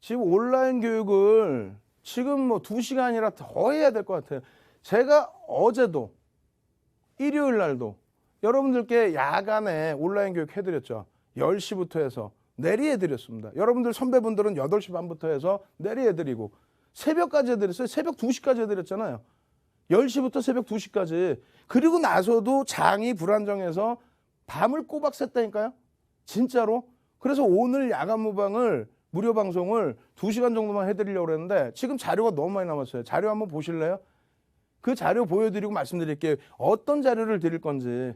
지금 온라인 교육을 지금 뭐 2시간이라 더 해야 될 것 같아요. 제가 어제도 일요일 날도 여러분들께 야간에 온라인 교육 해드렸죠. 10시부터 해서 내리 해드렸습니다. 여러분들 선배분들은 8시 반부터 해서 내리 해드리고 새벽까지 해드렸어요. 새벽 2시까지 해드렸잖아요. 10시부터 새벽 2시까지. 그리고 나서도 장이 불안정해서 밤을 꼬박 샜다니까요. 진짜로. 그래서 오늘 야간 무방을 무료 방송을 2시간 정도만 해드리려고 했는데 지금 자료가 너무 많이 남았어요. 자료 한번 보실래요? 그 자료 보여드리고 말씀드릴게요. 어떤 자료를 드릴 건지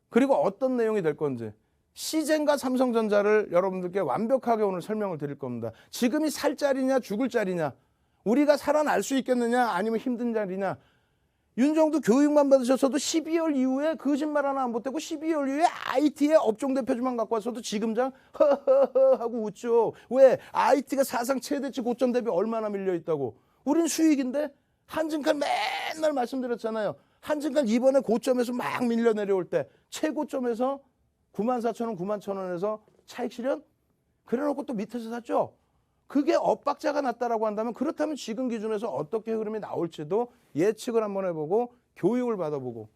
그리고 어떤 내용이 될 건지 시젠과 삼성전자를 여러분들께 완벽하게 오늘 설명을 드릴 겁니다. 지금이 살 자리냐 죽을 자리냐 우리가 살아날 수 있겠느냐 아니면 힘든 자리냐. 윤정도 교육만 받으셨어도 12월 이후에 거짓말 하나 안 보태고 12월 이후에 IT의 업종 대표주만 갖고 왔어도 지금장 허허허 하고 웃죠. 왜? IT가 사상 최대치 고점 대비 얼마나 밀려 있다고. 우린 수익인데 한증칼 맨날 말씀드렸잖아요. 한증칼 이번에 고점에서 막 밀려 내려올 때 최고점에서 94,000원, 91,000원에서 차익 실현? 그래놓고 또 밑에서 샀죠. 그게 엇박자가 났다라고 한다면 그렇다면 지금 기준에서 어떻게 흐름이 나올지도 예측을 한번 해보고 교육을 받아보고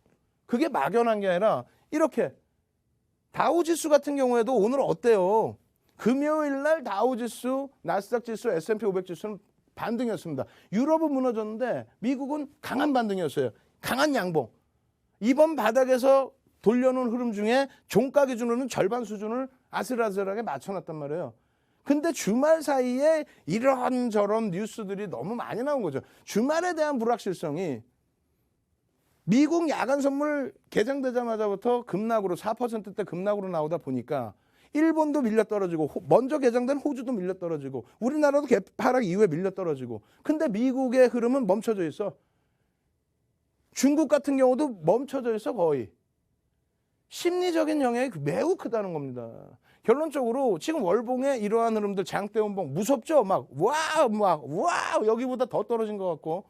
그게 막연한 게 아니라 이렇게 다우지수 같은 경우에도 오늘 어때요? 금요일 날 다우지수, 나스닥 지수, S&P 500 지수는 반등이었습니다. 유럽은 무너졌는데 미국은 강한 반등이었어요. 강한 양봉. 이번 바닥에서 돌려놓은 흐름 중에 종가 기준으로는 절반 수준을 아슬아슬하게 맞춰놨단 말이에요. 근데 주말 사이에 이런저런 뉴스들이 너무 많이 나온 거죠. 주말에 대한 불확실성이 미국 야간 선물 개장되자마자부터 급락으로 4%대 급락으로 나오다 보니까 일본도 밀려 떨어지고 먼저 개장된 호주도 밀려 떨어지고 우리나라도 개파락 이후에 밀려 떨어지고 근데 미국의 흐름은 멈춰져 있어. 중국 같은 경우도 멈춰져 있어 거의. 심리적인 영향이 매우 크다는 겁니다. 결론적으로 지금 월봉의 이러한 흐름들 장대운봉 무섭죠? 막 와우 여기보다 더 떨어진 것 같고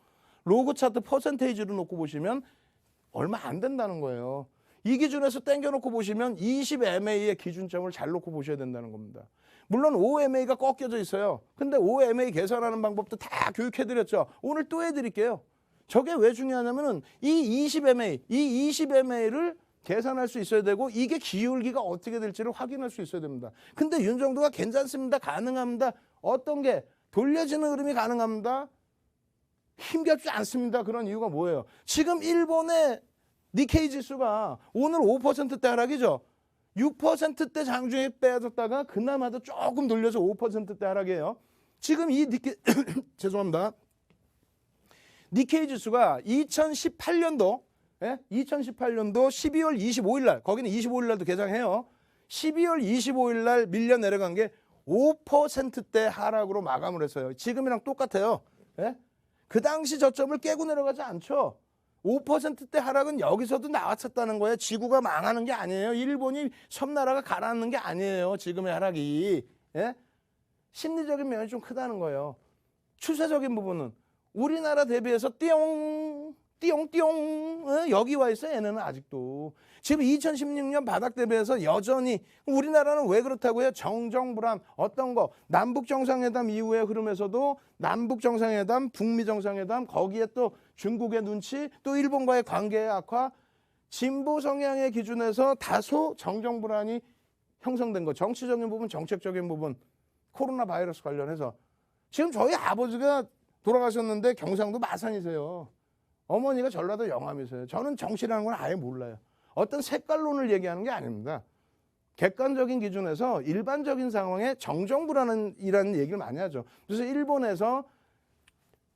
로그 차트 퍼센테이지로 놓고 보시면 얼마 안 된다는 거예요. 이 기준에서 땡겨놓고 보시면 20MA의 기준점을 잘 놓고 보셔야 된다는 겁니다. 물론 5MA가 꺾여져 있어요. 근데 5MA 계산하는 방법도 다 교육해드렸죠. 오늘 또 해드릴게요. 저게 왜 중요하냐면은 이 20MA를 계산할 수 있어야 되고 이게 기울기가 어떻게 될지를 확인할 수 있어야 됩니다. 근데 윤정도가 괜찮습니다. 가능합니다. 어떤 게 돌려지는 흐름이 가능합니다. 힘겹지 않습니다. 그런 이유가 뭐예요? 지금 일본의 니케이 지수가 오늘 5%대 하락이죠. 6%대 장중에 빼졌다가 그나마도 조금 돌려서 5%대 하락이에요. 지금 이 죄송합니다. 니케이 지수가 2018년도 12월 25일 날 거기는 25일 날도 개장해요. 12월 25일 날 밀려 내려간 게 5%대 하락으로 마감을 했어요. 지금이랑 똑같아요. 예? 그 당시 저점을 깨고 내려가지 않죠. 5%대 하락은 여기서도 나왔었다는 거예요. 지구가 망하는 게 아니에요. 일본이 섬나라가 가라앉는 게 아니에요. 지금의 하락이. 예? 심리적인 면이 좀 크다는 거예요. 추세적인 부분은 우리나라 대비해서 띠용 여기 와 있어요. 얘네는 아직도. 지금 2016년 바닥 대비해서 여전히 우리나라는 왜 그렇다고요? 정정불안 어떤 거 남북정상회담 이후의 흐름에서도 남북정상회담, 북미정상회담 거기에 또 중국의 눈치 또 일본과의 관계의 악화 진보 성향의 기준에서 다소 정정불안이 형성된 거 정치적인 부분 정책적인 부분 코로나 바이러스 관련해서 지금 저희 아버지가 돌아가셨는데 경상도 마산이세요. 어머니가 전라도 영암이세요. 저는 정치라는 건 아예 몰라요. 어떤 색깔론을 얘기하는 게 아닙니다. 객관적인 기준에서 일반적인 상황에 정정불안이라는 얘기를 많이 하죠. 그래서 일본에서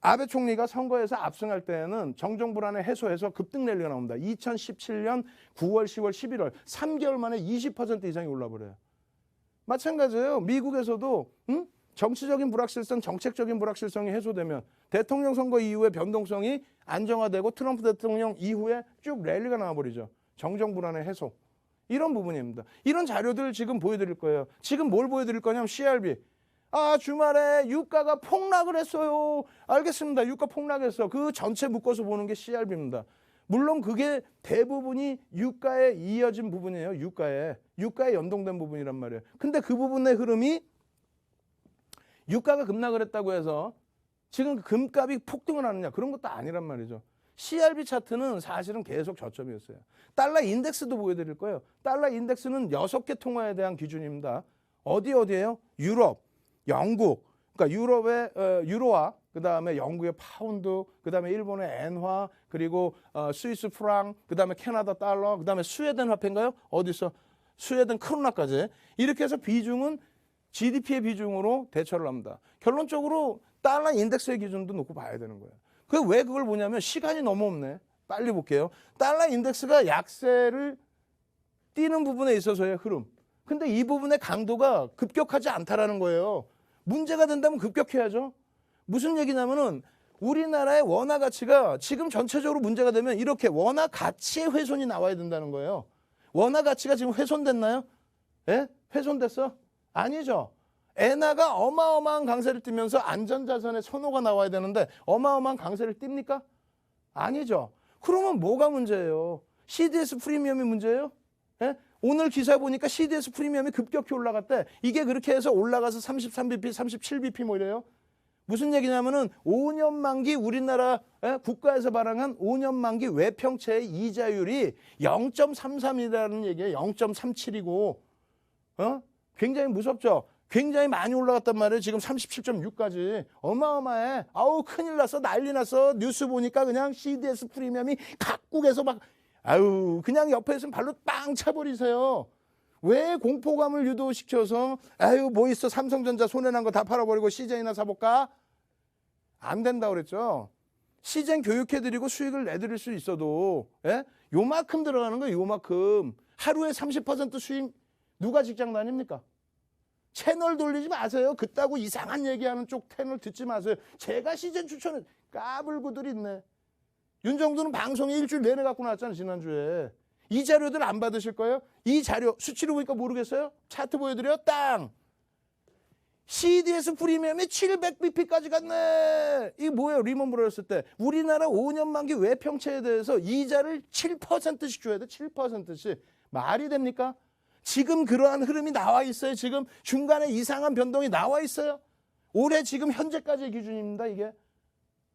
아베 총리가 선거에서 압승할 때에는 정정불안을 해소해서 급등 랠리가 나옵니다. 2017년 9월, 10월, 11월 3개월 만에 20% 이상이 올라버려요. 마찬가지예요. 미국에서도 정치적인 불확실성, 정책적인 불확실성이 해소되면 대통령 선거 이후에 변동성이 안정화되고 트럼프 대통령 이후에 쭉 랠리가 나와버리죠. 정정불안의 해소. 이런 부분입니다. 이런 자료들 지금 보여드릴 거예요. 지금 뭘 보여드릴 거냐면 CRB. 주말에 유가가 폭락을 했어요. 알겠습니다. 유가 폭락했어. 그 전체 묶어서 보는 게 CRB입니다. 물론 그게 대부분이 유가에 이어진 부분이에요. 유가에 연동된 부분이란 말이에요. 근데 그 부분의 흐름이 유가가 급락을 했다고 해서 지금 금값이 폭등을 하느냐, 그런 것도 아니란 말이죠. CRB 차트는 사실은 계속 저점이었어요. 달러 인덱스도 보여드릴 거예요. 달러 인덱스는 6개 통화에 대한 기준입니다. 어디예요? 유럽, 영국, 그러니까 유럽의 유로화, 그 다음에 영국의 파운드, 그 다음에 일본의 엔화, 그리고 스위스 프랑, 그 다음에 캐나다 달러, 그 다음에 스웨덴 화폐인가요? 어디 있어? 스웨덴 크로나까지. 이렇게 해서 비중은 GDP의 비중으로 대처를 합니다. 결론적으로 달러 인덱스의 기준도 놓고 봐야 되는 거예요. 왜 그걸 보냐면 시간이 너무 없네. 빨리 볼게요. 달러 인덱스가 약세를 띄는 부분에 있어서의 흐름. 근데 이 부분의 강도가 급격하지 않다라는 거예요. 문제가 된다면 급격해야죠. 무슨 얘기냐면은 우리나라의 원화 가치가 지금 전체적으로 문제가 되면 이렇게 원화 가치의 훼손이 나와야 된다는 거예요. 원화 가치가 지금 훼손됐나요? 예? 훼손됐어? 아니죠. 엔화가 어마어마한 강세를 띠면서 안전자산의 선호가 나와야 되는데 어마어마한 강세를 띱니까? 아니죠. 그러면 뭐가 문제예요? CDS 프리미엄이 문제예요? 예? 오늘 기사 보니까 CDS 프리미엄이 급격히 올라갔대. 이게 그렇게 해서 올라가서 33bp, 37bp 뭐 이래요? 무슨 얘기냐면은 5년 만기 우리나라 국가에서 발행한 5년 만기 외평채의 이자율이 0.33이라는 얘기예요. 0.37이고 굉장히 무섭죠. 굉장히 많이 올라갔단 말이에요. 지금 37.6까지. 어마어마해. 아우 큰일 났어. 난리 났어. 뉴스 보니까 그냥 CDS 프리미엄이 각국에서 막 아유 그냥 옆에 있으면 발로 빵 차버리세요. 왜 공포감을 유도시켜서 아유 뭐 있어 삼성전자 손해난 거 다 팔아버리고 CJ나 사볼까? 안 된다고 그랬죠. 시젠 교육해드리고 수익을 내드릴 수 있어도 요만큼 들어가는 거예요. 요만큼. 하루에 30% 수익 누가 직장 다닙니까? 채널 돌리지 마세요. 그따구 이상한 얘기하는 쪽 채널 듣지 마세요. 제가 시즌 추천은 까불고들 있네. 윤정도는 방송에 일주일 내내 갖고 나왔잖아 지난주에. 이 자료들 안 받으실 거예요? 이 자료 수치로 보니까 모르겠어요? 차트 보여드려요? 땅! CDS 프리미엄이 700bp까지 갔네. 이게 뭐예요? 리먼 브러더스 때. 우리나라 5년 만기 외평채에 대해서 이자를 7%씩 줘야 돼. 7%씩. 말이 됩니까? 지금 그러한 흐름이 나와 있어요. 지금 중간에 이상한 변동이 나와 있어요. 올해 지금 현재까지의 기준입니다. 이게.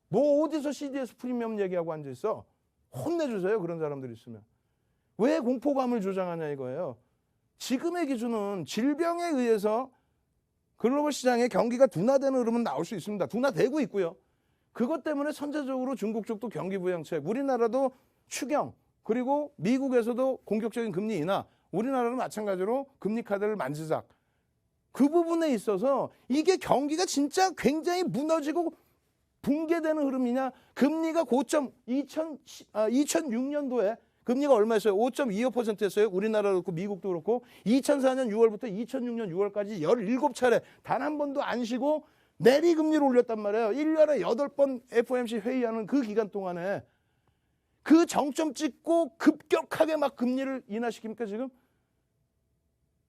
뭐 어디서 CDS 프리미엄 얘기하고 앉아있어. 혼내주세요. 그런 사람들 있으면. 왜 공포감을 조장하냐 이거예요. 지금의 기준은 질병에 의해서 글로벌 시장에 경기가 둔화되는 흐름은 나올 수 있습니다. 둔화되고 있고요. 그것 때문에 선제적으로 중국 쪽도 경기 부양책, 우리나라도 추경, 그리고 미국에서도 공격적인 금리 인하, 우리나라는 마찬가지로 금리 카드를 만지작. 그 부분에 있어서 이게 경기가 진짜 굉장히 무너지고 붕괴되는 흐름이냐. 금리가 고점 2006년도에 금리가 얼마였어요? 5.25%였어요. 우리나라도 그렇고 미국도 그렇고 2004년 6월부터 2006년 6월까지 17차례 단 한 번도 안 쉬고 내리금리를 올렸단 말이에요. 1년에 8번 FOMC 회의하는 그 기간 동안에 그 정점 찍고 급격하게 막 금리를 인하시킵니까 지금?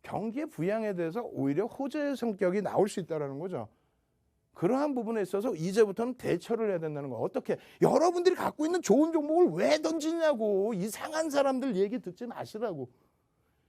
경기의 부양에 대해서 오히려 호재의 성격이 나올 수 있다는 거죠. 그러한 부분에 있어서 이제부터는 대처를 해야 된다는 거. 어떻게 여러분들이 갖고 있는 좋은 종목을 왜 던지냐고. 이상한 사람들 얘기 듣지 마시라고.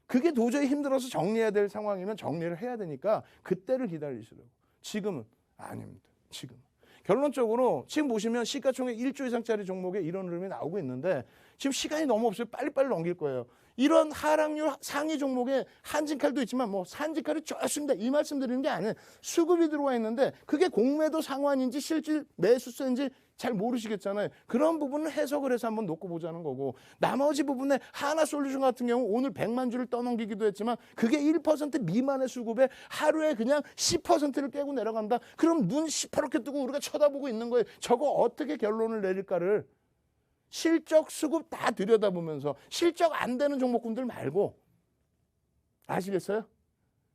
그게 도저히 힘들어서 정리해야 될 상황이면 정리를 해야 되니까 그때를 기다리시라고. 지금은 아닙니다. 지금. 결론적으로 지금 보시면 시가총액 1조 이상짜리 종목에 이런 흐름이 나오고 있는데 지금 시간이 너무 없어요. 빨리빨리 넘길 거예요. 이런 하락률 상위 종목에 한진칼도 있지만 뭐 한진칼이 좋습니다. 이 말씀 드리는 게 아니에요. 수급이 들어와 있는데 그게 공매도 상환인지 실질 매수세인지 잘 모르시겠잖아요. 그런 부분은 해석을 해서 한번 놓고 보자는 거고 나머지 부분에 하나솔루션 같은 경우 오늘 100만 주를 떠넘기기도 했지만 그게 1% 미만의 수급에 하루에 그냥 10%를 깨고 내려간다. 그럼 눈 시퍼렇게 뜨고 우리가 쳐다보고 있는 거예요. 저거 어떻게 결론을 내릴까를. 실적 수급 다 들여다보면서 실적 안 되는 종목군들 말고 아시겠어요?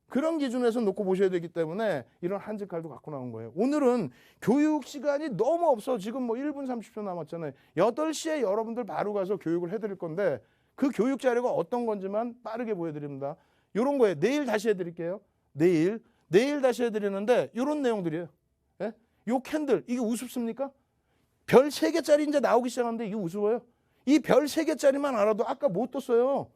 그런 기준에서 놓고 보셔야 되기 때문에 이런 한직칼도 갖고 나온 거예요. 오늘은 교육 시간이 너무 없어. 지금 뭐 1분 30초 남았잖아요. 8시에 여러분들 바로 가서 교육을 해드릴 건데 그 교육 자료가 어떤 건지만 빠르게 보여드립니다. 이런 거예요. 내일 다시 해드릴게요. 내일 다시 해드리는데 이런 내용들이에요. 예? 요 캔들 이게 우습습니까? 별 3개짜리 이제 나오기 시작하는데 이게 우스워요. 이 별 3개짜리만 알아도 아까 못 떴어요.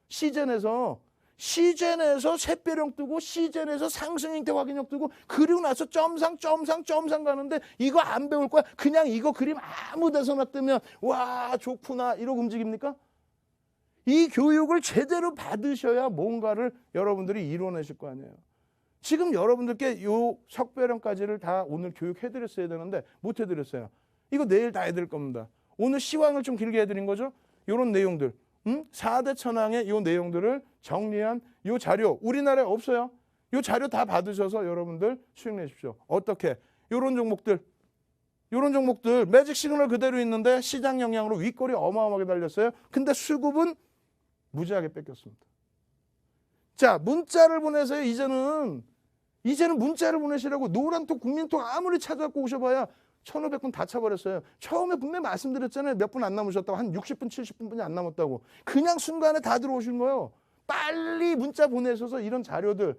시즌에서 시젠에서 샛별형 뜨고 시젠에서 상승 형태 확인형 뜨고 그리고 나서 점상 가는데 이거 안 배울 거야? 그냥 이거 그림 아무 데서나 뜨면 와 좋구나 이러고 움직입니까? 이 교육을 제대로 받으셔야 뭔가를 여러분들이 이뤄내실 거 아니에요. 지금 여러분들께 요 석별형까지를 다 오늘 교육해드렸어야 되는데 못 해드렸어요. 이거 내일 다 해드릴 겁니다. 오늘 시황을 좀 길게 해드린 거죠. 요런 내용들 4대 천왕의 요 내용들을 정리한 요 자료 우리나라에 없어요. 요 자료 다 받으셔서 여러분들 수익 내십시오. 어떻게? 요런 종목들 매직 시그널 그대로 있는데 시장 영향으로 윗골이 어마어마하게 달렸어요. 근데 수급은 무지하게 뺏겼습니다. 자, 문자를 보내세요. 이제는 문자를 보내시라고 노란톡 국민톡 아무리 찾아갖고 오셔봐야 1,500분 다 차버렸어요. 처음에 분명히 말씀드렸잖아요. 몇 분 안 남으셨다고. 한 60분, 70분뿐이 안 남았다고. 그냥 순간에 다 들어오신 거예요. 빨리 문자 보내셔서 이런 자료들,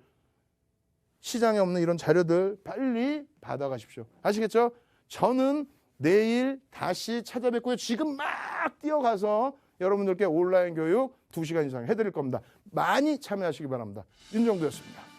시장에 없는 이런 자료들 빨리 받아가십시오. 아시겠죠? 저는 내일 다시 찾아뵙고요. 지금 막 뛰어가서 여러분들께 온라인 교육 2시간 이상 해드릴 겁니다. 많이 참여하시기 바랍니다. 윤정도였습니다.